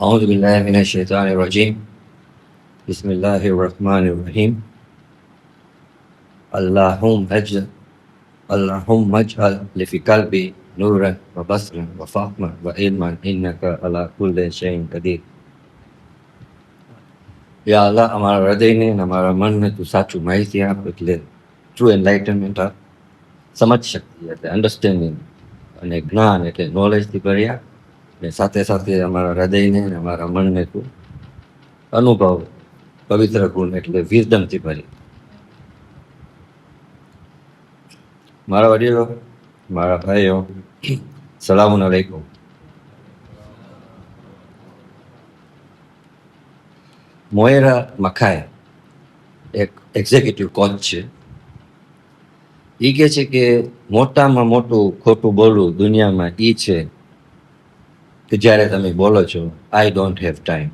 أعوذ بالله من الشيطان الرجيم بسم الله الرحمن الرحيم اللهم اجعل اللهم اجعل لفي قلبي نورا وبصرا وفهما وعلما إنك على كل شيء قدير. યા અલ્લાહ, અમારા હૃદયને અને અમારા મનને તું સાચું માહિતી આપ, એટલે ટ્રુ એન્લાઇટનમેન્ટ આપ, સમજ શક્તિ એટલે અન્ડરસ્ટેન્ડિંગ, અને જ્ઞાન એટલે નોલેજથી ભર્યા, અને સાથે સાથે અમારા હૃદયને અને અમારા મનને તું અનુભવ પવિત્ર ગુણ એટલે વિઝડમથી ભરી. મારા વડીલો, મારા ભાઈઓ, સલામુન અલૈકુમ. મોએરા મખાય એક એક્ઝિક્યુટિવ કોચ છે. એ કહે છે કે મોટામાં મોટું ખોટું બોલવું દુનિયામાં એ છે કે જ્યારે તમે બોલો છો આઈ ડોન્ટ હેવ ટાઈમ.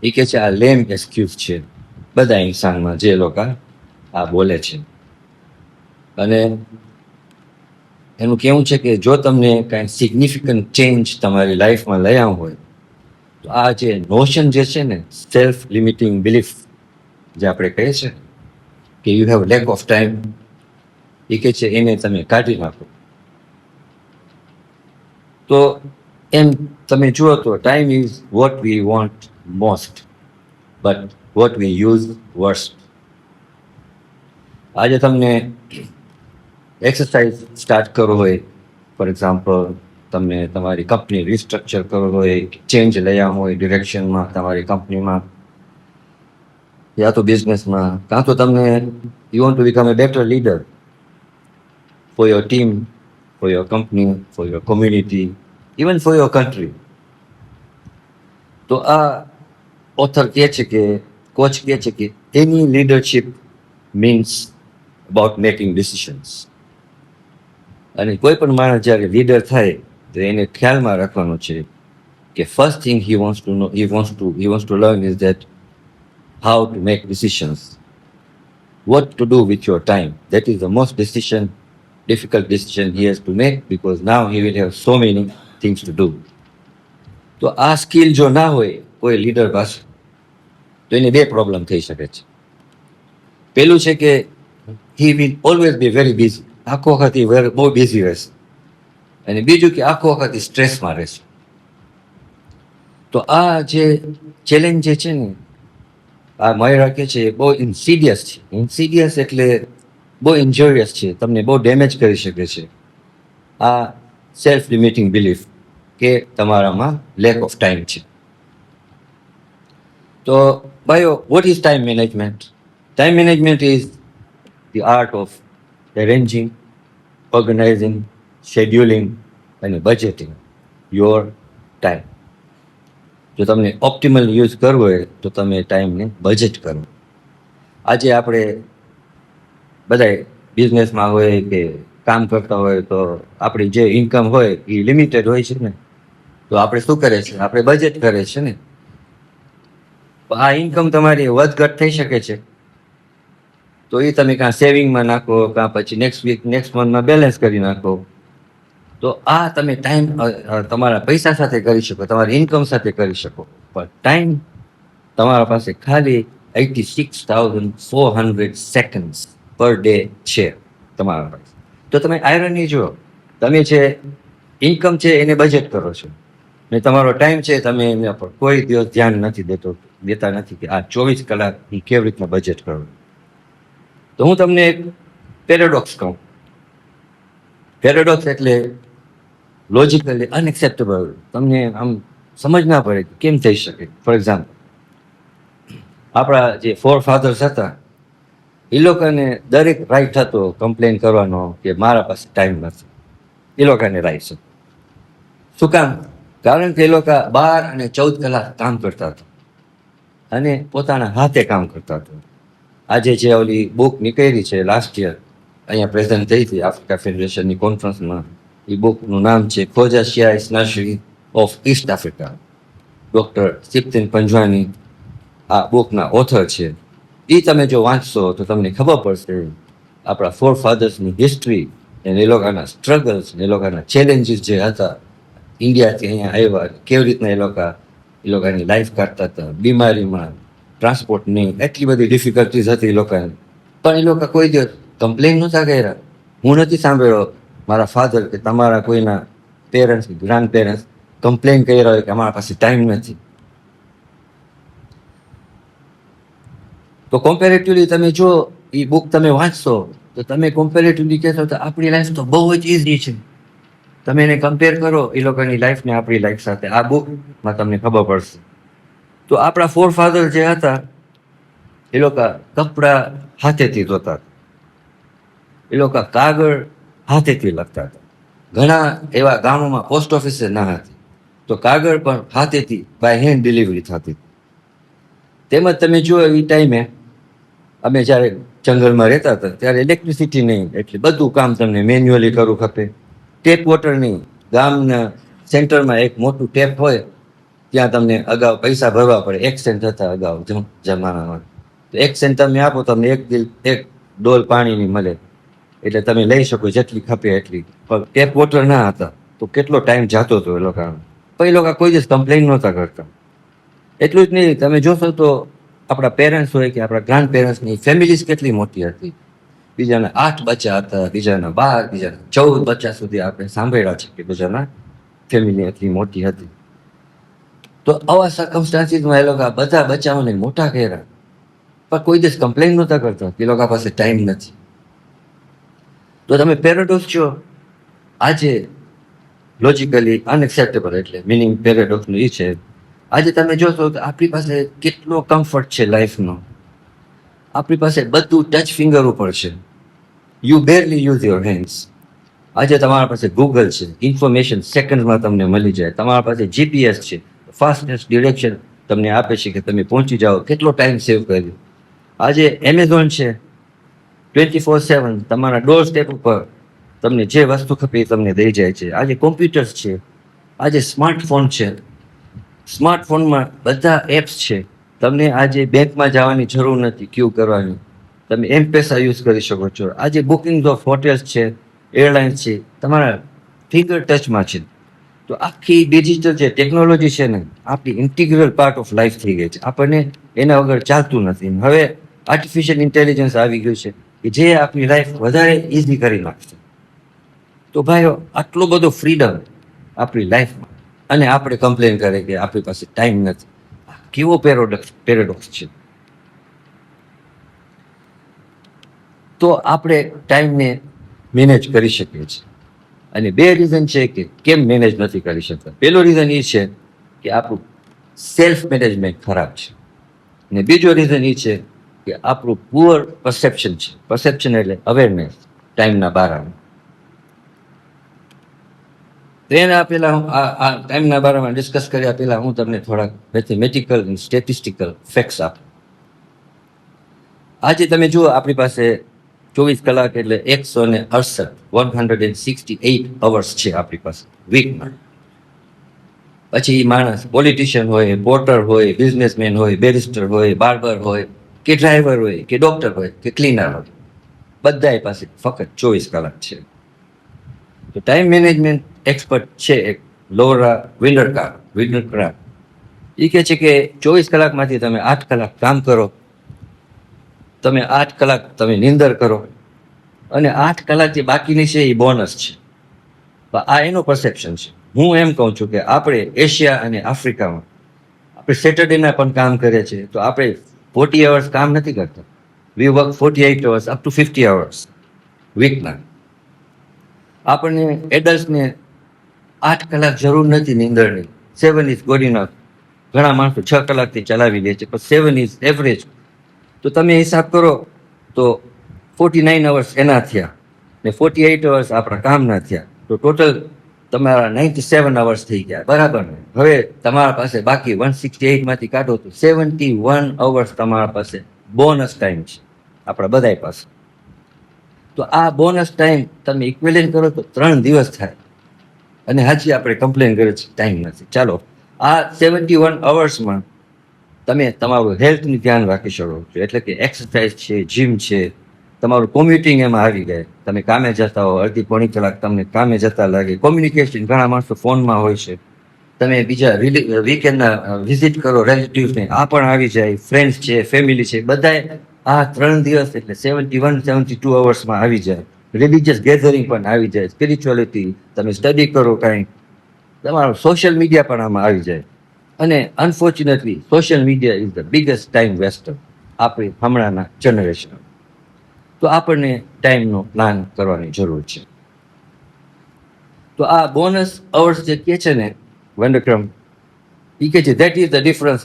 એ કહે છે આ લેમ એક્સક્યુઝ છે બધા ઇન્સાનમાં જે લોકો આ બોલે છે. અને એનું કહેવું છે કે જો તમને કાંઈ સિગ્નિફિકન્ટ ચેન્જ તમારી લાઈફમાં લઈ આવવું હોય તો આ જે નોશન જે છે ને, સેલ્ફ લિમિટિંગ બિલીફ જે આપણે કહીએ છીએ કે you have lack of time, એ કહે છે એને તમે કાઢી નાખો. તો એમ તમે જુઓ તો time is what we want most but what we use worst. આજે તમને એક્સરસાઇઝ સ્ટાર્ટ કરવો હોય, ફોર એક્ઝામ્પલ તમને તમારી કંપની રિસ્ટ્રક્ચર કરવો હોય, ચેન્જ લઈ આવવું હોય ડિરેક્શનમાં તમારી કંપનીમાં યા તો બિઝનેસમાં, કાં તો તમને you want to become a better leader for your team, for your company, for your community, even for your country. તો આ ઓથર કહે છે કે, કોચ કહે છે કે એની leadership means about making decisions. અને કોઈ પણ માણસ જ્યારે લીડર થાય તો એને ખ્યાલમાં રાખવાનું છે કે first thing he wants to learn is that how to make decisions, what to do with your time. That is the most difficult decision he has to make, because now he will have so many things to do. તો આ skill જો ના હોય કોઈ leader પાસે તો એને બે પ્રોબ્લેમ થઈ શકે છે. પેલું છે કે he will always be very busy, આખો વખત બહુ બિઝી રહેશે. અને બીજું કે આખો વખત સ્ટ્રેસમાં રહેશે. તો આ જે ચેલેન્જ જે છે ને, આ મોએરા કહે છે બહુ ઇન્સિડિયસ છે. ઇન્સિડિયસ એટલે બહુ ઇન્જુરિયસ છે, તમને બહુ ડેમેજ કરી શકે છે. આ સેલ્ફ લિમિટિંગ બિલીફ કે તમારામાં લેક ઓફ ટાઈમ છે. તો ભાઈઓ, what is time management? Time management is the art of arranging, organising, scheduling અને બજેટિંગ યોર ટાઈમ. જો તમને ઓપ્ટિમલ યુઝ કરવો હોય તો તમે ટાઈમને બજેટ કરો. આજે આપણે બધા બિઝનેસમાં હોય કે કામ કરતા હોય તો આપણી જે ઇન્કમ હોય એ લિમિટેડ હોય છે ને, તો આપણે શું કરે છે, આપણે બજેટ કરે છે ને. આ ઇન્કમ તમારી વધઘટ થઈ શકે છે, તો એ તમે કાં સેવિંગમાં નાખો, કાં પછી નેક્સ્ટ મંથમાં બેલેન્સ કરી નાખો. તો આ તમે ટાઈમ તમારા પૈસા સાથે કરી શકો, તમારી ઇન્કમ સાથે કરી શકો. પણ ટાઈમ તમારા પાસે ખાલી 86,400 સેકન્ડ્સ પર ડે છે તમારા પાસે. તો તમે આયરની જુઓ, તમે જે ઇન્કમ છે એને બજેટ કરો છો ને તમારો ટાઈમ છે તમે એના પર કોઈ દિવસ ધ્યાન નથી દેતા નથી કે આ 24 કલાક કેવી રીતના બજેટ કરો. તો હું તમને એક પેરેડોક્સ કહું. પેરેડોક્સ એટલે લોજિકલી અનએક્સેપ્ટેબલ, તમને આમ સમજ ના પડે કેમ થઈ શકે. ફોર એક્ઝામ્પલ, આપણા જે ફોરફાધર્સ હતા એ લોકોને દરેક રાઈટ હતો કમ્પ્લેન કરવાનો કે મારા પાસે ટાઈમ નથી. એ લોકોને રાઈટ છે. શું કામ? કારણ કે એ લોકો 12 અને 14 કલાક કામ કરતા હતા અને પોતાના હાથે કામ કરતા હતા. આજે જે ઓલી બુક નીકળી છે લાસ્ટ યર, અહીંયા પ્રેઝન્ટ થઈ હતી આફ્રિકા ફેડરેશનની કોન્ફરન્સમાં, એ બુકનું નામ છે ખોજાસિયા nursery of East Africa. Doctor સિપ્તિન પંજવાની આ બુકના ઓથર છે. એ તમે જો વાંચશો તો તમને ખબર પડશે આપણા ફોરફાધર્સની હિસ્ટ્રી, અને એ લોકોના સ્ટ્રગલ્સ, એ લોકોના ચેલેન્જીસ જે હતા ઇન્ડિયાથી અહીંયા આવ્યા, કેવી રીતના એ લોકોની લાઈફ કાઢતા હતા, બીમારીમાં, ટ્રાન્સપોર્ટની એટલી બધી ડિફિકલ્ટીઝ હતી એ લોકોને, પણ એ લોકો કોઈ દિવસ કમ્પ્લેન નહોતા કર્યા. હું નથી સાંભળ્યો મારા ફાધર કે તમારા કોઈના પેરેન્ટ્સ ગ્રાન્ડ પેરેન્ટ્સ કમ્પ્લેન કર્યા હોય કે અમારા પાસે ટાઈમ નથી. તો કોમ્પેરેટિવલી તમે જો એ બુક તમે વાંચશો તો તમે કોમ્પેરેટિવલી કહેશો તો આપણી લાઈફ તો બહુ જ ઇઝી છે. તમે એને કમ્પેર કરો એ લોકોની લાઈફને આપણી લાઈફ સાથે, આ બુકમાં તમને ખબર પડશે. તો આપણા ફોર ફાધર જે હતા એ લોકો કપડા હાથેથી ધોતા હતા, એ લોકો કાગળ હાથેથી લખતા હતા. ઘણા એવા ગામોમાં પોસ્ટ ઓફિસે ના હતી, તો કાગળ પણ હાથેથી બાય હેન્ડ ડિલિવરી થતી. તેમજ તમે જુઓ એ ટાઈમે અમે જ્યારે જંગલમાં રહેતા હતા ત્યારે ઇલેક્ટ્રિસિટી નહીં, એટલે બધું કામ તમને મેન્યુઅલી કરવું ખપે. ટેપ વોટર નહીં, ગામના સેન્ટરમાં એક મોટું ટેપ હોય ત્યાં તમને અગાઉ પૈસા ભરવા પડે. 1 સેન્ટ હતા અગાઉ જમાનામાં, તો 1 સેન્ટ તમે આપો તમને એક ડોલ પાણીની મળે, એટલે તમે લઈ શકો જેટલી ખપે એટલી. પણ ટેપ વોટર ના હતા તો કેટલો ટાઈમ જતો હતો એ લોકોનો. પણ એ લોકો કોઈ દિવસ કમ્પ્લેન નહોતા કરતા. એટલું જ નહીં, તમે જોશો તો આપણા પેરેન્ટ્સ હોય કે આપણા ગ્રાન્ડ પેરેન્ટ્સની ફેમિલીઝ કેટલી મોટી હતી. બીજાના 8 બચ્ચા હતા, બીજાના 12, બીજાના 14 બચ્ચા સુધી આપણે સાંભળ્યા છે કે બીજાના ફેમિલી એટલી મોટી હતી. તો આવા સર્કમસ્ટાન્સીસમાં એ લોકો બધા બચ્ચાઓને મોટા કર્યા, પણ કોઈ દિવસ કમ્પ્લેન નહોતા કરતા કે લોકો પાસે ટાઈમ નથી. તો તમે પેરેડોક્સ છો આજે લોજિકલી અનએક્સેપ્ટેબલ, એટલે મિનિંગ પેરેડોક્સનું એ છે. આજે તમે જોશો તો આપણી પાસે કેટલો કમ્ફર્ટ છે લાઈફનો, આપણી પાસે બધું ટચ ફિંગર ઉપર છે. You બેરલી use your hands. આજે તમારા પાસે ગૂગલ છે, ઇન્ફોર્મેશન સેકન્ડમાં તમને મળી જાય. તમારા પાસે જીપીએસ છે, ફાસ્ટેસ્ટ ડિરેક્શન તમને આપે છે કે તમે પહોંચી જાઓ. કેટલો ટાઈમ સેવ કર્યો. આજે એમેઝોન છે, 24/7 તમારા ડોર સ્ટેપ ઉપર તમને જે વસ્તુ ખપે એ તમને દઈ જાય છે. આજે કોમ્પ્યુટર્સ છે, આજે સ્માર્ટફોન છે, સ્માર્ટફોનમાં બધા એપ્સ છે. તમને આજે બેંકમાં જવાની જરૂર નથી ક્યુ કરવાની, તમે એમ-પેસા યુઝ કરી શકો છો. આજે બુકિંગ ઓફ હોટેલ્સ છે, એરલાઇન્સ છે, તમારા ફિંગર ટચમાં છે. તો આખી ડિજિટલ જે ટેકનોલોજી છે ને, આપણી ઇન્ટિગ્રલ પાર્ટ ઓફ લાઈફ થઈ ગઈ છે. આપણને એના વગર ચાલતું નથી. હવે આર્ટિફિશિયલ ઇન્ટેલિજન્સ આવી ગયું છે કે જે આપણી લાઈફ વધારે ઇઝી કરી નાખશે. તો ભાઈઓ, આટલો બધો ફ્રીડમ આપણી લાઈફમાં, અને આપણે કમ્પ્લેન કરે કે આપણી પાસે ટાઈમ નથી. કેવો પેરેડોક્સ છે. તો આપણે ટાઈમને મેનેજ કરી શકીએ છીએ, અને 2 રીઝન છે કે કેમ મેનેજ નથી કરી શકતા. પહેલો રીઝન એ છે કે આપણું સેલ્ફ મેનેજમેન્ટ ખરાબ છે, અને બીજો રીઝન એ છે કે આપણું પુઅર પરસેપ્શન છે. પરસેપ્શન એટલે અવેરનેસ ટાઈમના બારામાં. તેના પહેલા હું આ ટાઈમના બારામાં ડિસ્કસ કર્યા પહેલા હું તમને થોડાક મેથેમેટિકલ અને સ્ટેટિસ્ટિકલ ફેક્ટ્સ આપું. આજે તમે જુઓ આપણી પાસે 24 કલાક એટલે 168 અવર્સ છે આપણી પાસે વીકમાં. પછી માણસ પોલિટિશિયન હોય, પોર્ટર હોય, બિઝનેસમેન હોય, બેરિસ્ટર હોય, બાર્બર હોય, કે ડ્રાઈવર હોય, કે ડોક્ટર હોય, કે ક્લીનર હોય, બધાય પાસે ફક્ત 24 કલાક છે. તો ટાઈમ મેનેજમેન્ટ એક્સપર્ટ છે એક લોરા વિન્ડરક્રાફ્ટ, એ કહે છે કે 24 કલાકમાંથી તમે 8 કલાક કામ કરો, તમે 8 કલાક તમે નિંદર કરો, અને 8 કલાક જે બાકીની છે એ બોનસ છે. આ એનો પરસેપ્શન છે. હું એમ કહું છું કે આપણે એશિયા અને આફ્રિકામાં આપણે સેટરડેના પણ કામ કરે છે, તો આપણે 40 અવર્સ કામ નથી કરતા. We work 48 hours up to 50 hours વીકના. આપણને એડલ્ટને 8 કલાક જરૂર નથી નિંદરની. 7 ઇઝ ગુડ ઇનફ. ઘણા માણસો 6 કલાકથી ચલાવી લે છે, પણ 7 ઇઝ એવરેજ. તો તમે હિસાબ કરો તો 49 અવર્સ એના થયા, ને 48 અવર્સ આપણા કામના થયા, તો ટોટલ તમારા 97 અવર્સ થઈ ગયા, બરાબર ને? હવે તમારા પાસે બાકી 168માંથી કાઢો તો 71 અવર્સ તમારા પાસે બોનસ ટાઈમ છે આપણા બધાય પાસે. તો આ બોનસ ટાઈમ તમે ઇક્વેલેન્ટ કરો તો 3 દિવસ થાય, અને હજી આપણે કમ્પ્લેન કરીએ છીએ ટાઈમ નથી. ચાલો, આ 71 અવર્સમાં તમે તમારું હેલ્થનું ધ્યાન રાખી શકો છો, એટલે કે એક્સરસાઇઝ છે, જીમ છે, તમારું કોમ્યુટિંગ એમાં આવી જાય. તમે કામે જતા હો, અડધી પોણી કલાક તમને કામે જતા લાગે. કોમ્યુનિકેશન, ઘણા માણસો ફોનમાં હોય છે. તમે બીજા વીકેન્ડના વિઝિટ કરો રિલેટિવ્સને, આ પણ આવી જાય. ફ્રેન્ડ્સ છે, ફેમિલી છે, બધાય આ 3 દિવસ એટલે 71-72 અવર્સમાં આવી જાય. રિલિજિયસ ગેધરિંગ પણ આવી જાય, સ્પિરિચ્યુઅલિટી, તમે સ્ટડી કરો કાંઈ, તમારું સોશિયલ મીડિયા પણ આમાં આવી જાય. અને unfortunately social media is the biggest time waster આપણી હમણાંના જનરેશન. તો આપણને ટાઈમનો પ્લાન કરવાની જરૂર છે. તો આ બોનસ અવર્સ જે કહે છે ને વંડરક્રમ, એ કહે છે that is the difference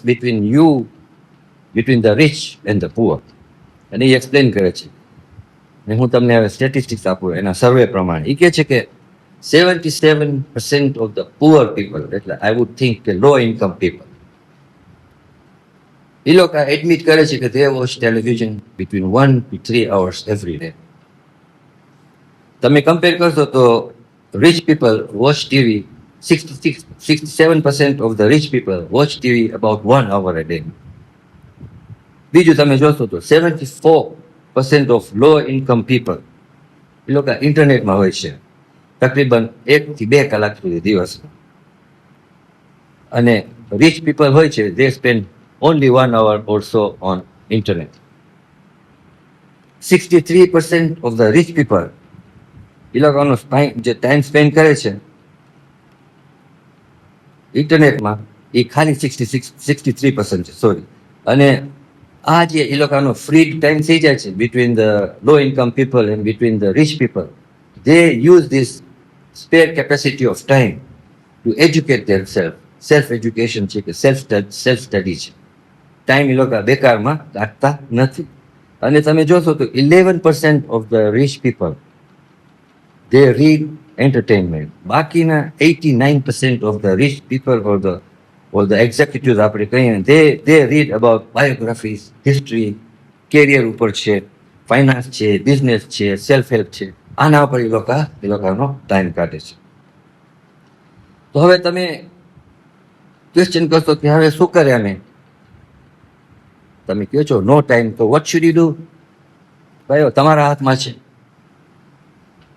between the rich and the poor. અને એ એક્સપ્લેન કરે છે. અને હું તમને હવે સ્ટેટિસ્ટિક્સ આપું એના સર્વે પ્રમાણે. એ કહે છે કે 77% ઓફ ધ પુઅર પીપલ, એટલે આઈ વુડ થિંક કે લો ઇન્કમ પીપલ, એ લોકો એડમિટ કરે છે કે they watch television between 1 to 3 hours every day. તમે કમ્પેર કરશો તો rich people watch TV, 67% of the rich people watch TV about 1 hour a day. બીજું તમે જોશો તો 74% of low income people, એ લોકો ઇન્ટરનેટમાં હોય છે તકરીબન 1 થી 2 કલાક સુધી દિવસમાં. અને rich people હોય છે, they spend only 1 hour or so on internet. 63% of the rich people, એ લોકોનો જે ટાઈમ સ્પેન્ડ કરે છે ઇન્ટરનેટમાં, એ ખાલી 63% છે, સોરી. અને આ જે એ લોકોનો ફ્રી ટાઈમ થઈ જાય છે between the low income people and between the rich people, they use this spare capacity of time to educate themselves. Self education છે કે સેલ્ફ સ્ટડી છે. ટાઈમ એ લોકો બેકારમાં કાઢતા નથી. અને તમે જોશો તો 11% of the rich people they read entertainment. બાકીના 89% of the rich people or the executives આપણે કહીએ, they read about biographies, history, career ઉપર છે, ફાઇનાન્સ છે, બિઝનેસ છે, સેલ્ફ હેલ્પ છે. આના ઉપર એ લોકોનો ટાઈમ કાઢે છે. તો હવે તમે ક્વેશ્ચન કરશો કે હવે શું કરે અમે? તમે કહો છો નો ટાઈમ, તો વોટ શુડ યુ ડુ? ભાઈઓ, તમારા હાથમાં છે.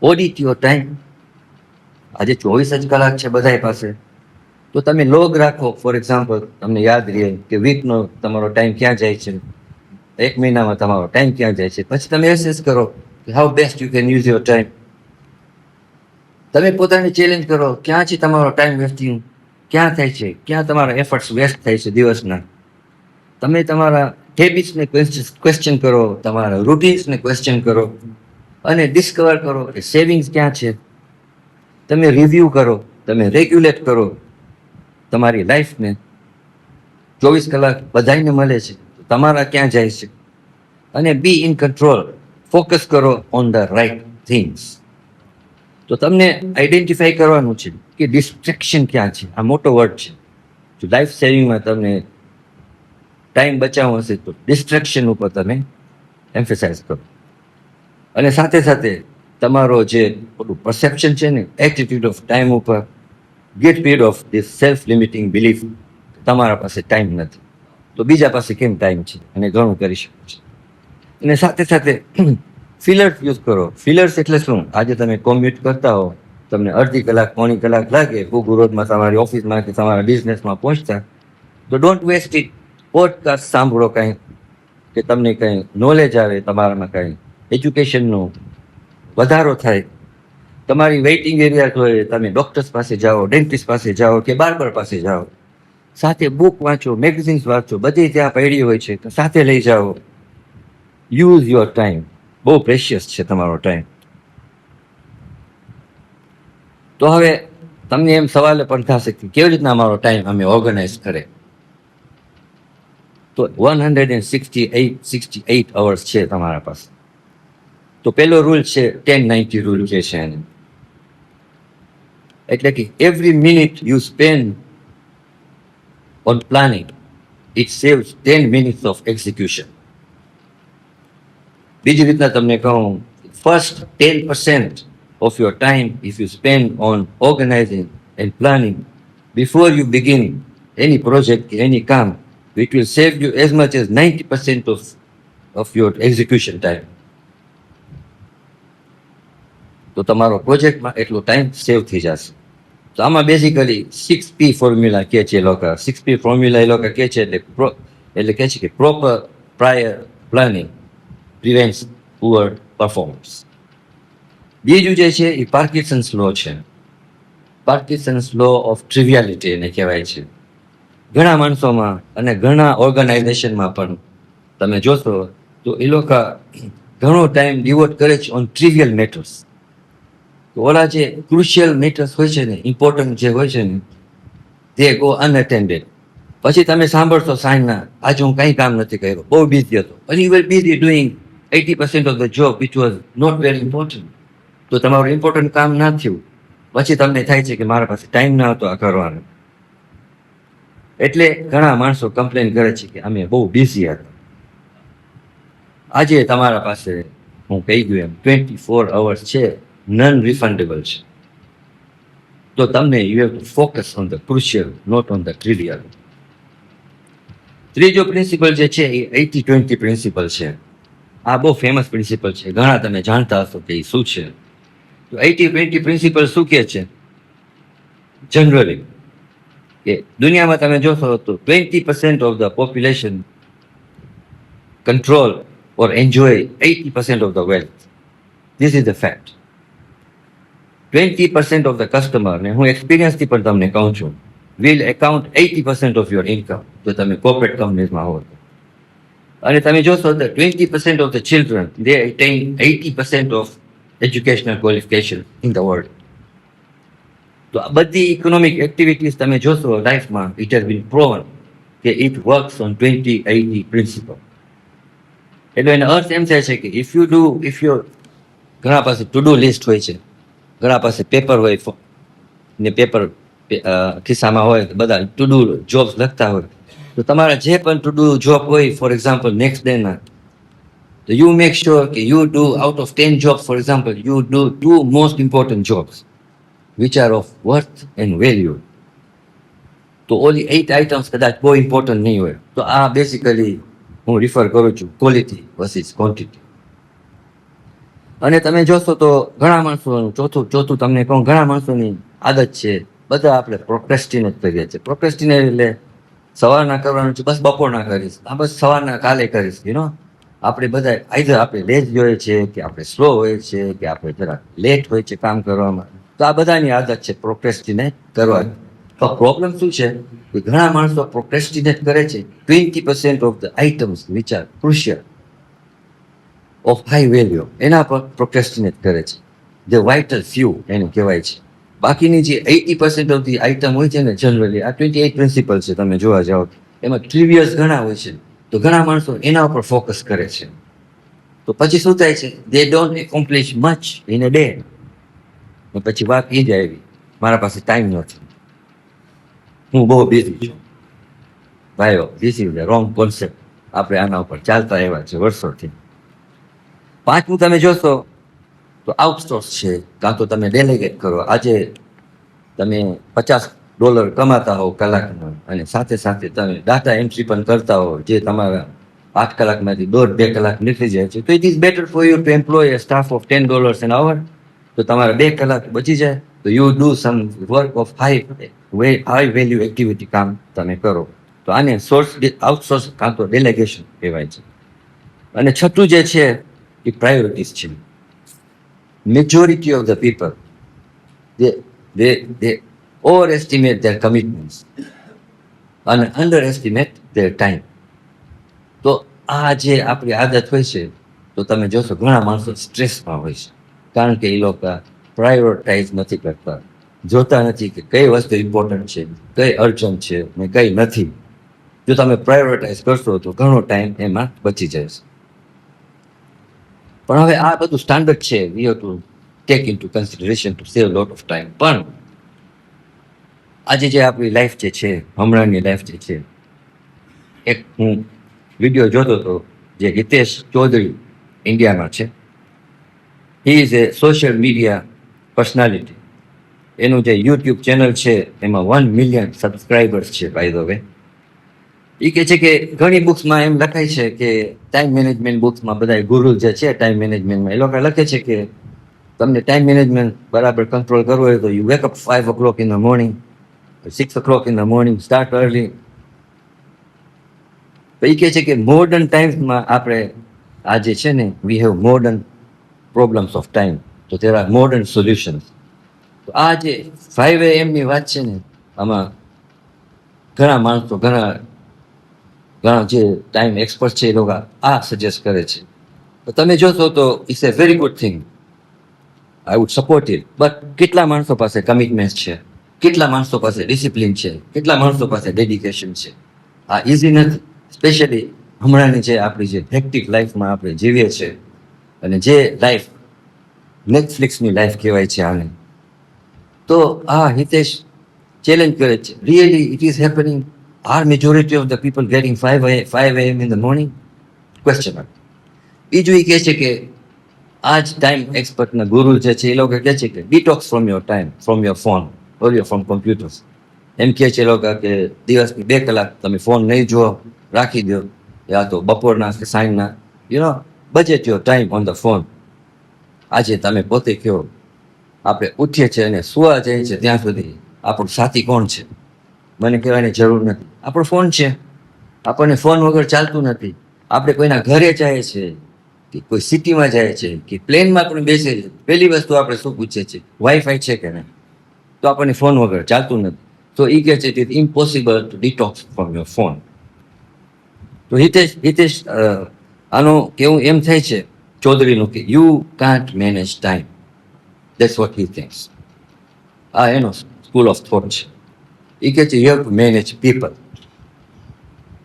Audit your time. આજે 24 જ કલાક છે બધા પાસે, તો તમે લોગ રાખો. ફોર એક્ઝામ્પલ, તમને યાદ રહે કે વીકનો તમારો ટાઈમ ક્યાં જાય છે, 1 મહિનામાં તમારો ટાઈમ ક્યાં જાય છે. પછી તમે એસેસ કરો કે how best you can use your time. તમે પોતાને ચેલેન્જ કરો, ક્યાં છે તમારો ટાઈમ વેસ્ટિંગ, ક્યાં થાય છે, ક્યાં તમારા એફર્ટ્સ વેસ્ટ થાય છે દિવસના. તમે તમારા હેબિટ્સને ક્વેશ્ચન કરો, તમારા રૂટીન્સને ક્વેશ્ચન કરો અને ડિસ્કવર કરો કે સેવિંગ્સ ક્યાં છે. તમે રિવ્યૂ કરો, તમે રેગ્યુલેટ કરો તમારી લાઈફને. 24 કલાક બધાને મળે છે, તમારા ક્યાં જાય છે? અને બી ઇન કંટ્રોલ, ફોકસ કરો ઓન ધ રાઇટ થિંગ્સ. તો તમને આઈડેન્ટિફાઈ કરવાનું છે કે ડિસ્ટ્રેક્શન ક્યાં છે. આ મોટો વર્ડ છે. જો લાઈફ સેવિંગમાં તમને ટાઈમ બચાવવો હશે તો ડિસ્ટ્રેક્શન ઉપર તમે એમ્ફેસાઇઝ કરો. અને સાથે સાથે તમારો જે પરસેપ્શન છે ને, એટીટ્યુડ ઓફ ટાઈમ ઉપર, gate read of this self limiting belief. તમારા પાસે ટાઈમ નથી તો બીજા પાસે કેમ ટાઈમ છે, અને ઘણું કરી શકે છે. અને સાથે સાથે ફિલર્સ યુઝ કરો. ફિલર્સ એટલે શું? આજે તમે કોમ્યુટ કરતા હો, તમને અડધી કલાક, પોણી કલાક લાગે ઘુઘુ રોડમાં તમારી ઓફિસમાં કે તમારા બિઝનેસમાં પહોંચતા, તો ડોન્ટ વેસ્ટ ઇટ. પોડકાસ્ટ સાંભળો કંઈ, કે તમને કંઈ નોલેજ આવે, તમારામાં કંઈ એજ્યુકેશનનો વધારો થાય. તમારી વેઇટિંગ એરિયા હોય, તમે ડૉક્ટર્સ પાસે જાઓ, ડેન્ટિસ્ટ પાસે જાઓ કે બાર્બર પાસે જાઓ, સાથે બુક વાંચો, મેગઝિન્સ વાંચો, બધી ત્યાં પડી હોય છે તો સાથે લઈ જાઓ. Use your time. બહુ પ્રેશિયસ છે તમારો ટાઈમ. તો હવે તમને એમ સવાલ પણ થશે કે કેવી રીતના અમારો ટાઈમ અમે ઓર્ગેનાઇઝ કરે. તો 168 અવર્સ છે તમારા પાસે. તો પહેલો રૂલ છે 10-90 રૂલ જે છે એને. એટલે કે every minute you spend on planning, it saves 10 minutes of execution. બીજી રીતના તમને કહું, first 10% of your time if you spend on organizing and planning before you begin any project, any કામ, it will save you as much as 90% of your execution time. તો તમારો પ્રોજેક્ટમાં એટલો time સેવ થઈ જશે. તો આમાં બેઝિકલી 6P ફોર્મ્યુલા કહે છે એ લોકો. 6P ફોર્મ્યુલા એ લોકો કહે છે એટલે કહે છે કે proper prior planning prevents poor performance. બીજું જે છે એ પાર્કિન્સન્સ લો છે. પાર્કિન્સન્સ લો ઓફ ટ્રિવિયાલિટી એને કહેવાય છે. ઘણા માણસોમાં અને ઘણા ઓર્ગેનાઇઝેશનમાં પણ તમે જોશો તો એ લોકો ઘણો ટાઈમ ડિવોટ કરે છે ઓન ટ્રિવિયલ મેટર્સ. તો ઓલા જે ક્રુશિયલ મેટર્સ હોય છે ને, ઇમ્પોર્ટન્ટ જે હોય છે ને, તે ગો અનઅટેન્ડેડ. પછી તમે સાંભળશો સાંજના, આજે હું કંઈ કામ નથી કર્યું, બહુ બિઝી હતો. પછી you are busy doing 80% of the job which was not very important. તો તમારું ઇમ્પોર્ટન્ટ કામ ના થયું, પછી તમને થાય છે કે મારા પાસે ટાઈમ ના હતો આ કરવાનો. એટલે ઘણા માણસો કમ્પ્લેન કરે છે કે અમે બહુ બિઝી હતા. આજે તમારા પાસે હું કહી ગયું એમ 24 અવર્સ છે, નન રિફંડેબલ છે. તો તમને you have to focus on the crucial, not on the trivial. ત્રીજો પ્રિન્સિપલ જે છે એ 80-20 પ્રિન્સિપલ છે. આ બહુ ફેમસ પ્રિન્સિપલ છે, ઘણા તમે જાણતા હશો કે એ શું છે. તો 80-20 પ્રિન્સિપલ શું કહે છે જનરલી કે દુનિયામાં તમે જોશો તો 20% of the population control or enjoy 80% of the wealth. This is the fact. 20% of the customer, ને હું એક્સપિરિયન્સથી પણ તમને કહું છું, will account 80% of your income જો તમે કોર્પોરેટ કંપનીઝમાં હો તો. અને તમે જોશો તો 20% of the children, they attain 80% of educational qualification in the world. તો આ બધી ઇકોનોમિક એક્ટિવિટીઝ તમે જોશો લાઈફમાં, ઇટ હેઝ બીન પ્રોવન કે ઇટ વર્ક્સ ઓન 20-80 પ્રિન્સિપલ. એટલે એનો અર્થ એમ થાય છે કે ઇફ યુ ઘણા પાસે ટુ ડુ લિસ્ટ હોય છે, ઘણા પાસે પેપર હોય ને પેપર ખિસ્સામાં હોય, બધા ટુ ડુ જોબ્સ લખતા હોય. તો તમારા જે પણ ટુ ડુ જોબ હોય, ફોર એક્ઝામ્પલ નેક્સ્ટ ડેના, તો યુ મેક શ્યોર કે you do out of 10 jobs, for example, you do 2 most important jobs which are of worth and value. તો ઓલી 8 આઇટમ્સ કદાચ બહુ ઇમ્પોર્ટન્ટ નહીં હોય. તો આ બેઝિકલી હું રિફર કરું છું ક્વોલિટી વર્સિસ ક્વોન્ટિટી. અને તમે જોશો તો ઘણા માણસોનું ચોથું તમને કહું, ઘણા માણસોની આદત છે, બધા આપણે પ્રોક્રેસ્ટિનેટ કરીએ છીએ. પ્રોક્રેસ્ટિનેટ એટલે સવારના કરવાનું છે, બસ બપોરના કરીશ, આ બસ સવારના કાલે કરીશ. આપણે બધા આઈધર આપણે લેઝ જોઈએ છે કે આપણે સ્લો હોય છે કે આપણે જરા લેટ હોય છે કામ કરવામાં. તો આ બધાની આદત છે પ્રોક્રેસ્ટિનેટ કરવાની. તો પ્રોબ્લેમ શું છે કે ઘણા માણસો પ્રોક્રેસ્ટિનેટ કરે છે 20% of the items which are crucial of high value, એના પર પ્રોક્રેસ્ટિનેટ કરે છે. ધ વાઇટલ ફ્યુ એને કહેવાય છે. બાકીની જે 80% ઓફ ધી આઇટમ હોય છે ને, જનરલી આ 28 પ્રિન્સિપલ છે, તમે જોવા જાઓ એમાં ટ્રિવિયસ ઘણા હોય છે. તો ઘણા માણસો એના ઉપર ફોકસ કરે છે. તો પછી શું થાય છે, they don't accomplish much in a day. પછી વાત એ જ આવી, મારા પાસે ટાઈમ નથી, હું બહુ બિઝી છું. ભાઈઓ, this is the wrong concept. આપણે આના ઉપર ચાલતા આવ્યા છે વર્ષોથી. પાંચમું તમે જોશો તો આઉટસોર્સ છે, કાં તો તમે ડેલિગેટ કરો. આજે તમે $50 કમાતા હો કલાકનો, અને સાથે સાથે તમે ડાટા એન્ટ્રી પણ કરતા હો, જે તમારા 8 કલાકમાંથી 1.5-2 કલાક નીકળી જાય છે. તો it is better for you to employ a staff of $10 an hour. તો તમારા 2 કલાક બચી જાય. તો you do sum work of high value activity, કામ તમે કરો. તો આને આઉટસોર્સ કાં તો ડેલિગેશન કહેવાય છે. અને છઠ્ઠું જે છે એ પ્રાયોરિટીઝ છે. Majority of the people they overestimate their commitments અને underestimate their time. તો આ જે આપણી આદત હોય છે, તો તમે જોશો ઘણા માણસો સ્ટ્રેસમાં હોય છે, કારણ કે એ લોકો પ્રાયોરિટાઇઝ નથી કરતા, જોતા નથી કે કઈ વસ્તુ ઇમ્પોર્ટન્ટ છે, કઈ અર્જન્ટ છે ને કઈ નથી. જો તમે પ્રાયોરિટાઇઝ કરશો તો ઘણો ટાઈમ એમાં બચી જાય છે. પણ હવે આ બધું સ્ટાન્ડર્ડ છે, we have to take into consideration to save lot of time. પણ આજે જે આપણી લાઈફ જે છે, હમણાંની લાઈફ જે છે, એક હું વિડીયો જોતો હતો, જે હિતેશ ચૌધરી ઇન્ડિયામાં છે. He is A social media personality. એનું જે યુટ્યુબ ચેનલ છે એમાં 1 million સબસ્ક્રાઈબર્સ છે, બાય ધ વે. એ કહે છે કે ઘણી બુક્સમાં એમ લખાય છે કે ટાઈમ મેનેજમેન્ટ બુક્સમાં બધા ગુરુ જે છે ટાઈમ મેનેજમેન્ટમાં, એ લોકો લખે છે કે તમને ટાઈમ મેનેજમેન્ટ બરાબર કંટ્રોલ કરવો હોય તો you wake up 5 o'clock in the morning, 6 o'clock in the morning, start early. તો એ કહે છે કે મોડર્ન ટાઈમ્સમાં આપણે આ જે છે ને we have modern problems of time, તો દેર આર મોડર્ન સોલ્યુશન્સ. તો આ જે 5 AM ની વાત છે ને, આમાં ઘણા માણસો ઘણા જે ટાઈમ એક્સપર્ટ છે એ લોકો આ સજેસ્ટ કરે છે. તો તમે જોશો તો it's a very good thing, I would support it. But કેટલા માણસો પાસે કમિટમેન્ટ છે, કેટલા માણસો પાસે ડિસિપ્લિન છે, કેટલા માણસો પાસે ડેડિકેશન છે? આ ઇઝી નથી, સ્પેશિયલી હમણાંની જે આપણી જે હેક્ટિક લાઈફમાં આપણે જીવીએ છીએ, અને જે લાઈફ નેટફ્લિક્સની લાઈફ કહેવાય છે આને. તો આ હિતેશ ચેલેન્જ કરે છે, really it is happening? Are majority of the people getting 5 AM in the morning? Question mark. બીજું એ કહે છે કે આ જ ટાઈમ એક્સપર્ટના ગુરુ જે છે એ લોકો કહે છે કે detox from your time, from your phone or your from computers. એમ કહે છે એ લોકો કે દિવસની 2 કલાક તમે ફોન નહીં જુઓ, રાખી દો, યા તો બપોરના કે સાંજના, budget your time on the phone. આજે તમે પોતે કહો, આપણે ઉઠીએ છીએ અને સુવા જાય છે ત્યાં સુધી આપણું સાથી કોણ છે? મને કહેવાની જરૂર નથી, આપણો ફોન છે. આપણને ફોન વગર ચાલતું નથી. આપણે કોઈના ઘરે જાય છે, કે કોઈ સિટીમાં જાય છે, કે પ્લેનમાં પણ બેસે છે, પહેલી વસ્તુ આપણે શું પૂછીએ છીએ? વાઈફાઈ છે કે નહીં? તો આપણને ફોન વગર ચાલતું નથી. તો એ કહે છે it impossible two detox from your phone. તો હિતેશ આનું કેવું એમ થાય છે ચૌધરીનું કે you can't manage time, that's what he thinks. આ એનો સ્કૂલ ઓફ થોટ છે. એ કહે છે you have to manage people.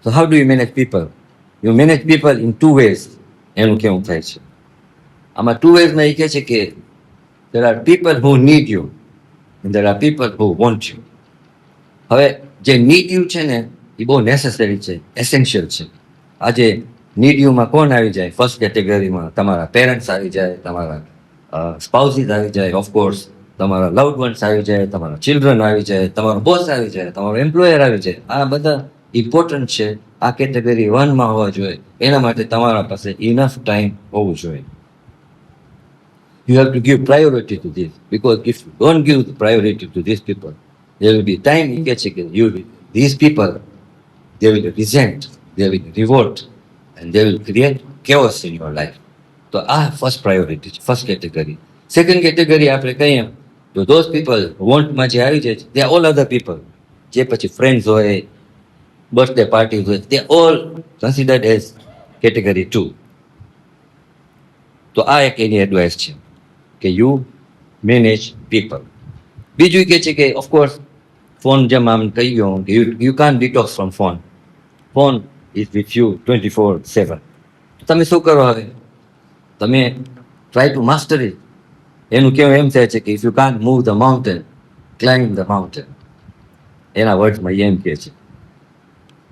So how do you manage people? You manage people in 2 ways. એનું કેવું થાય છે આમાં 2 waysમાં એ કહે છે કે there are people who need you and there are people who want you. હવે જે નીડ યુ છે ને એ બહુ નેસેસરી છે, એસેન્શિયલ છે. આજે નીડ યુમાં કોણ આવી જાય? ફર્સ્ટ કેટેગરીમાં તમારા પેરેન્ટ્સ આવી જાય, તમારા સ્પાઉસીસ આવી જાય, ઓફકોર્સ તમારા લવડ વન્સ આવી જાય, તમારા ચિલ્ડ્રન આવી જાય, તમારો બોસ આવી જાય, તમારો એમ્પ્લોયર આવી જાય. આ બધા ઇમ્પોર્ટન્ટ છે, આ કેટેગરી 1માં હોવા જોઈએ. એના માટે તમારા પાસે ઇનફ ટાઈમ હોવું જોઈએ. You have to give priority to this, because if you don't give the priority to these people, there will be time in which these people, they will resent, they will revolt, and they will create chaos in your life. તો આ first priority છે, first category. Second category આપણે કહીએ તો those people વોન્ટમાં જે આવી જાય છે, they are all other people. જે પછી ફ્રેન્ડ્સ હોય, બર્થડે પાર્ટી હોય, they all considered as category 2. તો આ એક એની એડવાઇસ છે કે યુ મેનેજ પીપલ. બીજું કહે છે કે ઓફકોર્સ ફોન, જેમ આમ કહી ગયો કે you can't detox from phone. Phone is with you 24/7. તમે શું કરો હવે? તમે ટ્રાય ટુ માસ્ટર ઇટ. એનું કેવું એમ થાય છે કે if you can't move the mountain, climb the mountain. એના વર્ડ્સમાં એમ કહે છે.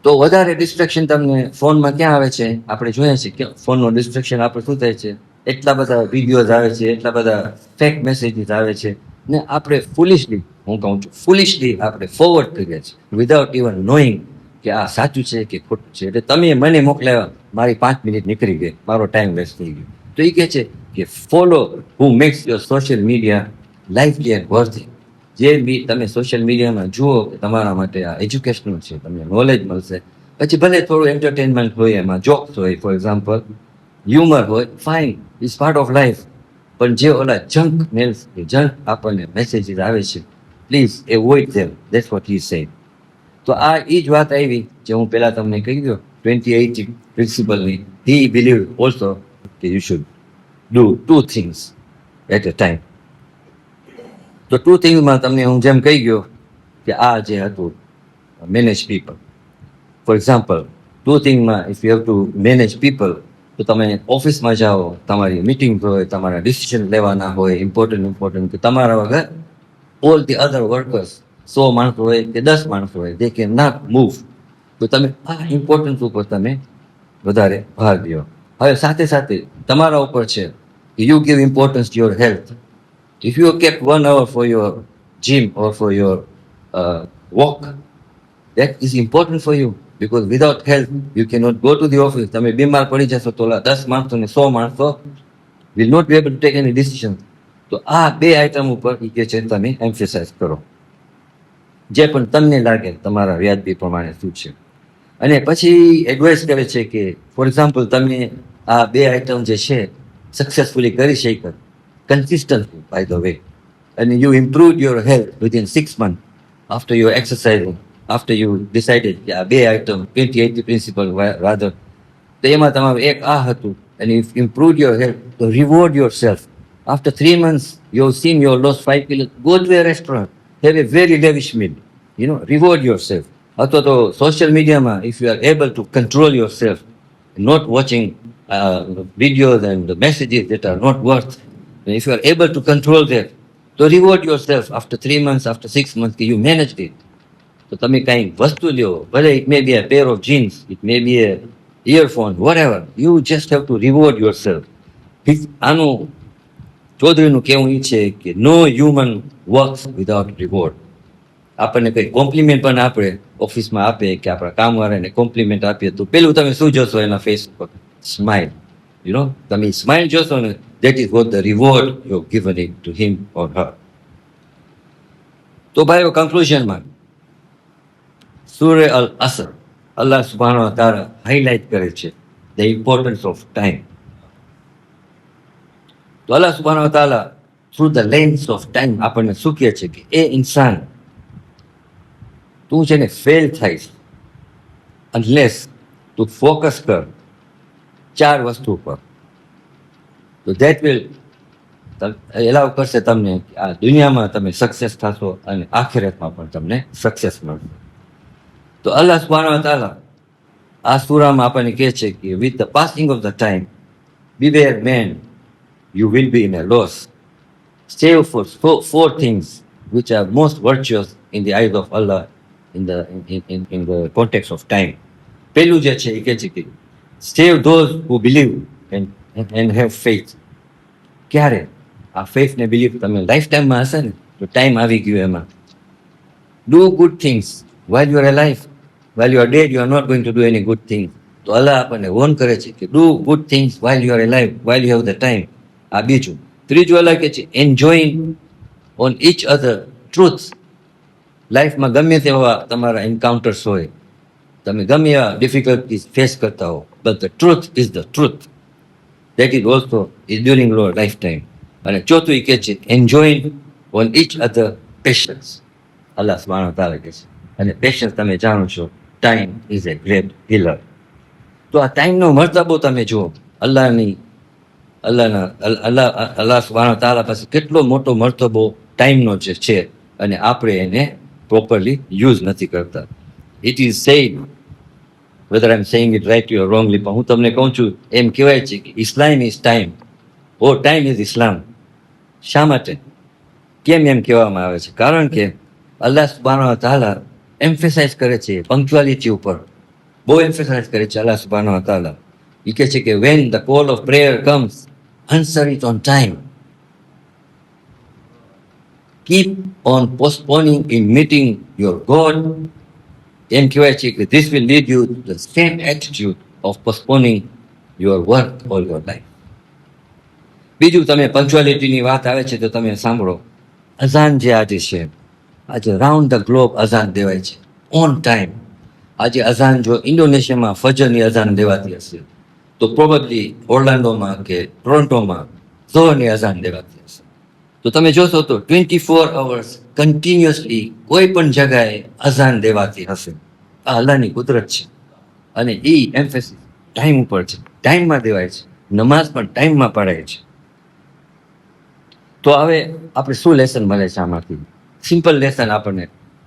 તો વધારે ડિસ્ટ્રેક્શન તમને ફોનમાં ક્યાં આવે છે? આપણે જોઈએ છીએ કે ફોનનો ડિસ્ટ્રેક્શન આપણે શું થાય છે? એટલા બધા વિડીયોઝ આવે છે, એટલા બધા ફેક મેસેજીસ આવે છે, ને આપણે ફુલિશલી, હું કહું છું ફુલિશલી આપણે ફોરવર્ડ કરીએ છીએ વિધાઉટ ઇવન નોઈંગ કે આ સાચું છે કે ખોટું છે. એટલે તમે મને મોકલાવ્યા, મારી 5 મિનિટ નીકળી ગઈ, મારો ટાઈમ વેસ્ટ થઈ ગયો. તો એ કહે છે કે follow who makes your social media લાઇફલી એન્ડ વર્થી. જે બી તમે સોશિયલ મીડિયામાં જુઓ કે તમારા માટે આ એજ્યુકેશનલ છે, તમને નોલેજ મળશે. પછી ભલે થોડું એન્ટરટેનમેન્ટ હોય, એમાં જોક્સ હોય, ફોર એક્ઝામ્પલ હ્યુમર હોય, fine, is part of life. પણ જે ઓલા જંક મેલ્સ કે જંક આપણને મેસેજીસ આવે છે, please avoid them. That's what he said. તો આ એ જ વાત આવી જે હું પહેલાં તમને કહી દઉં 2080 પ્રિન્સિપલની. હી બિલીવ ઓલ્સો કે you should do 2 things at a time. તો 2 thingsમાં તમને હું જેમ કહી ગયો કે આ જે હતું મેનેજ પીપલ. ફોર એક્ઝામ્પલ 2 thingsમાં if you have to manage people, તો તમે ઓફિસમાં જાઓ, તમારી મિટિંગ હોય, તમારા ડિસિઝન લેવાના હોય ઇમ્પોર્ટન્ટ, કે તમારા વગર ઓલ ધી અધર વર્કર્સ, 100 માણસો હોય કે 10 માણસો હોય, દે કેન નોટ મૂવ. તો તમે આ ઇમ્પોર્ટન્સ ઉપર તમે વધારે ભાર દો. હવે સાથે સાથે તમારા ઉપર છે કે you give importance to your health. If you have kept 1 hour for your gym or for your walk, that is important for you, because without health you cannot go to the office. તમે બીમાર પડી જશો તો 10 માણસો ને 100 માણસો will not be able to take any decision. તો આ બે આઈટમ ઉપર એ કે છે તમે એમ્ફેસાઇઝ કરો, જે પણ તમને લાગે તમારા વ્યાજબી પ્રમાણે શું છે. અને પછી એડવાઇસ કરે છે કે ફોર એક્ઝામ્પલ તમે આ બે આઈટમ જે છે સક્સેસફુલી કરી શક્યા consistently by the way, and you improved your health within 6 months after your exercising, after you decided કે આ બે આઈટમ 20-80 પ્રિન્સિપલ rather, તો એમાં તમારું એક આ હતું, and if you improved your health, to reward yourself. After 3 months you have seen you have lost 5 kilos, go to a restaurant, have a very lavish meal, reward yourself. અથવા તો social મીડિયામાં if you are able to control yourself, not watching videos and messages that are not worth, if you are able to control that, તો reward yourself after 3 months, after 6 months કે you managed it. તો તમે કંઈ વસ્તુ લ્યો, ભલે it may be a pair of jeans, it may be a earphone, whatever, you just have to reward yourself. આનું ચૌધરીનું કહેવું એ છે કે નો હ્યુમન વર્ક્સ વિધાઉટ રિવોર્ડ. આપણને કંઈ કોમ્પ્લિમેન્ટ પણ આપણે ઓફિસમાં આપે કે આપણા કામવાળાને કોમ્પ્લિમેન્ટ આપીએ તો પેલું તમે શું જોશો એના ફેસ ઉપર? સ્માઇલ. તમે સ્માઇલ જોશો ને, that is what the reward you have given it to him or her. તો ભાઈઓ, કન્ક્લુઝનમાં સૂર્ય અલ અસર, અલ્લાહ સુબ્હાનહુ વ તઆલા હાઇલાઇટ કરે છે ધ ઇમ્પોર્ટન્સ ઓફ ટાઈમ. તો અલ્લાહ સુબ્હાનહુ વ તઆલા through the lens of time આપણને શું કહે છે કે એ ઇન્સાન, તું છે ને ફેલ થઈશ અનલેસ તું ફોકસ કર 4 વસ્તુ પર. તો ધેટ વિલ એલાવ કરશે તમને આ દુનિયામાં તમે સક્સેસ થશો અને આખિરતમાં પણ તમને સક્સેસ મળશે. તો અલ્લાહ સુબ્હાનહુ વ તઆલા આ સૂરામાં આપણને કહે છે કે with the passing of the time beware man, you will be in a loss. Save for 4 things which are most virtuous in the eyes of Allah in the context of time. પહેલું જે છે એ કહે છે કે save those who believe and have faith. ક્યારે આ faith ને belief તમે લાઈફ ટાઈમમાં હશે ને તો ટાઈમ આવી ગયો એમાં. Do good things while you are alive, while you are dead you are not going to do any good thing. તો અલ્લાહ આપણને વોર્ન કરે છે કે do good things while you are alive, while you have the time. આ બીજું. ત્રીજું અલ્લાહ કહે છે enjoying on each other truths. લાઈફમાં ગમે તેવા તમારા એન્કાઉન્ટર્સ હોય, તમે ગમે એવા ડિફિકલ્ટીઝ ફેસ કરતા હો, but the truth is the truth. That is also is during your lifetime. અને ચોથું એ કહે છે enjoying on each other patience. અલ્લાહ સુબ્હાનહુ વ તઆલા કહે છે, અને પેશન્સ તમે જાણો છો time is A great healer. તો આ ટાઈમનો મર્તબો તમે જુઓ, અલ્લાહ સુબ્હાનહુ વ તઆલા પાસે કેટલો મોટો મર્તબો ટાઈમનો જે છે, અને આપણે એને પ્રોપરલી યુઝ નથી કરતા. It is said, whether I'm saying it right or wrongly, પણ હું તમને કહું છું, એમ કહેવાય છે કે Islam is time, or time is Islam. શા માટે, કેમ એમ કહેવામાં આવે છે? કારણ કે અલ્લાહ સુબ્હાનહુ વ તઆલા એમ્ફેસાઇઝ કરે છે પંક્ચ્યુઆલિટી ઉપર, બહુ એમ્ફેસાઇઝ કરે છે અલ્લાહ સુબ્હાનહુ વ તઆલા. એ કહે છે કે when the call of prayer comes, answer it on time. Keep on postponing in meeting your God. એમ કહેવાય છે કે this will lead you to the same attitude of postponing your work all your life. બીજું, તમે પંક્ચ્યુઆલિટીની વાત આવે છે તો તમે સાંભળો, અઝાન જે આજે છે, આજે રાઉન્ડ ધ ગ્લોબ અઝાન દેવાય છે ઓન ટાઈમ. આજે અઝાન જો ઇન્ડોનેશિયામાં ફજરની અઝાન દેવાતી હશે, તો પ્રોબેબલી ઓર્લાન્ડોમાં કે ટોરન્ટોમાં ઝોહરની અઝાન દેવાતી હશે. તો તમે જોશો તો 24 hours કન્ટિન્યુઅસલી કોઈ પણ જગાએ અઝાન દેવાતી હશે. આ અલ્લાહની કુદરત છે, અને એ એમ્ફેસિસ ટાઈમ ઉપર છે, ટાઈમમાં દેવાય છે. નમાઝ પણ ટાઈમમાં પઢાય છે. તો હવે આપણે શું લેસન મળે છે આમાંથી? સિમ્પલ લેસન આપણને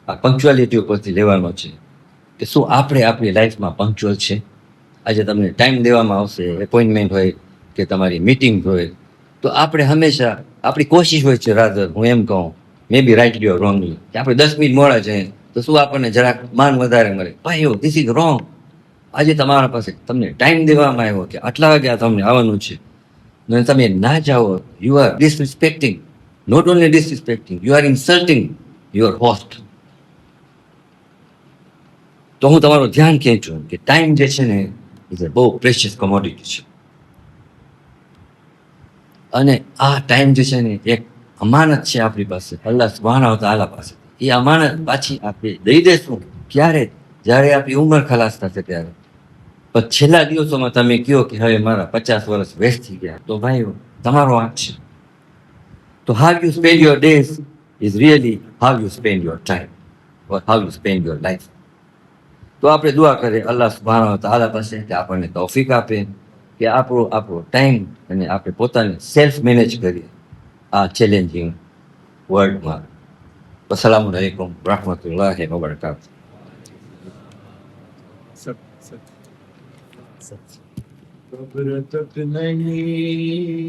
આ પંક્ચ્યુઆલિટી ઉપરથી લેવાનો છે કે શું આપણે આપણી લાઈફમાં પંક્ચ્યુઅલ છે? આજે તમને ટાઈમ દેવામાં આવશે, એપોઇન્ટમેન્ટ હોય કે તમારી મિટિંગ હોય, તો આપણે હંમેશા આપણી કોશિશ હોય છે, રાધર હું એમ કહું, મે બી રાઇટલી ઓર રોંગલી, કે આપણે 10 મિનિટ મોડા જઈએ તો શું આપણને જરાક માન વધારે મળે, ભાઈઓ ધીસ ઇઝ રોંગ. આજે તમારા પાસે તમને ટાઈમ દેવામાં આવ્યો કે આટલા વાગે તમને આવવાનું છે, અને તમે ના જાઓ, you are disrespecting, not only disrespecting, you are insulting your host. તો હું તમારું ધ્યાન ખેંચું કે ટાઈમ જે છે ને એ બહુ પ્રેશિયસ કોમોડિટી છે, અને આ ટાઈમ જે છે ને એક અમાનત છે આપણી પાસે, અલ્લાહ સુબ્હાનહુ વ તઆલા પાસે. એ અમાનત પાછી આપણે દઈ દેશું ક્યારે? જ્યારે આપણી ઉંમર ખલાસ થશે ત્યારે. પણ છેલ્લા દિવસોમાં તમે કહો કે હવે મારા 50 વર્ષ વેસ્ટ થઈ ગયા, તો ભાઈ તમારો વાંક છે. તો how you spend your days is really how you spend your time or how you spend your life. તો આપણે દુઆ કરીએ અલ્લાહ સુબ્હાનહુ વ તઆલા પાસે કે આપણને તૌફીક આપે કે આપણો ટાઈમ અને આપણે પોતાને સેલ્ફ મેનેજ કરીએ આ ચેલેન્જિંગ વર્લ્ડમાં. અસલામુ અલૈકુમ rahmatullahi wa barakatuh. खबर तक नहीं